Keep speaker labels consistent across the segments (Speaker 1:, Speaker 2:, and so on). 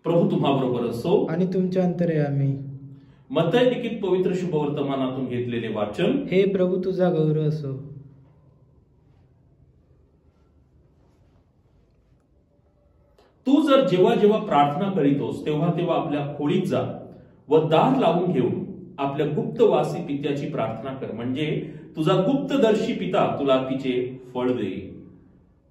Speaker 1: प्रभू तुम्हाबरोबर असो
Speaker 2: आणि तुमच्या अंतर्यामी.
Speaker 1: मत्तई लिखित पवित्र शुभवर्तमानातून घेतलेले वाचन.
Speaker 2: हे प्रभू तुझा गौरव असो.
Speaker 1: तू जर जेव्हा जेव्हा प्रार्थना करीतोस तेव्हा तेव्हा आपल्या खोलीत जा व दार लावून घेऊन आपल्या गुप्तवासी पित्याची प्रार्थना कर, म्हणजे तुझा गुप्तदर्शी पिता तुला तिचे फळ देईल.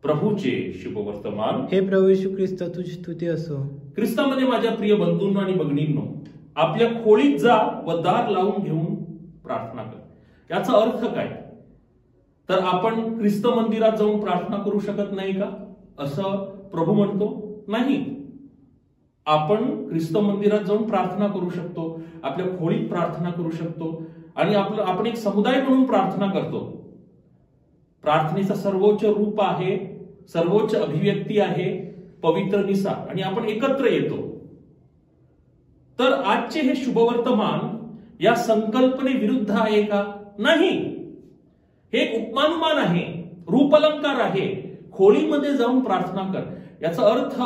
Speaker 1: प्रभूचे शुभवर्तमान.
Speaker 2: हे प्रभू येशू ख्रिस्त तुझी स्तुती असो.
Speaker 1: ख्रिस्तामध्ये माझ्या प्रिय बंधूंनो आणि भगिनींनो, आपल्या खोलीत जा व दार लावून घेऊन प्रार्थना कर. याचा अर्थ काय? तर आपण ख्रिस्त मंदिरात जाऊन प्रार्थना करू शकत नाही का असं प्रभू म्हणतो? नाही. आपण ख्रिस्त मंदिरात जाऊन प्रार्थना करू शकतो, आपल्या खोलीत प्रार्थना करू शकतो आणि आपण एक समुदाय म्हणून प्रार्थना करतो. प्रार्थनेचा सर्वोच्च रूप आहे, सर्वोच्च अभिव्यक्ती आहे पवित्र निसा, आणि आपण एकत्र येतो. तर आजचे हे शुभवर्तमान या संकल्पने विरुद्ध आहे का? नाही. हे एक उपमानुमान आहे, रूपलंकार आहे. खोलीमध्ये जाऊन प्रार्थना कर याचा अर्थ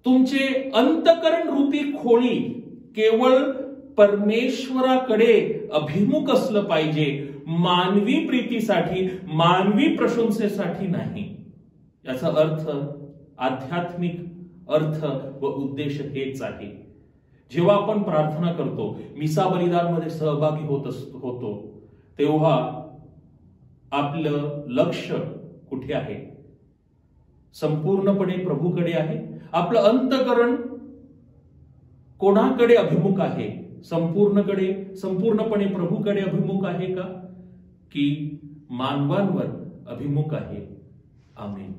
Speaker 1: तुमचे अंतकरण रूपी खोली केवळ परमेश्वराकडे अभिमुख असलं पाहिजे, मानवी प्रीतीसाठी, मानवी प्रशंसेसाठी नाही. याचा अर्थ, आध्यात्मिक अर्थ व उद्देश हेच आहे. जेव्हा आपण प्रार्थना करतो, मिसा बलिदानमध्ये सहभागी होतो, तेव्हा आपलं लक्ष कुठे आहे? संपूर्णपणे प्रभूकडे आहे. आपलं अंतकरण कोणाकडे अभिमुख आहे? संपूर्णपणे प्रभूकडे अभिमुख आहे का, की मानवांवर अभिमुख आहे? आमेन.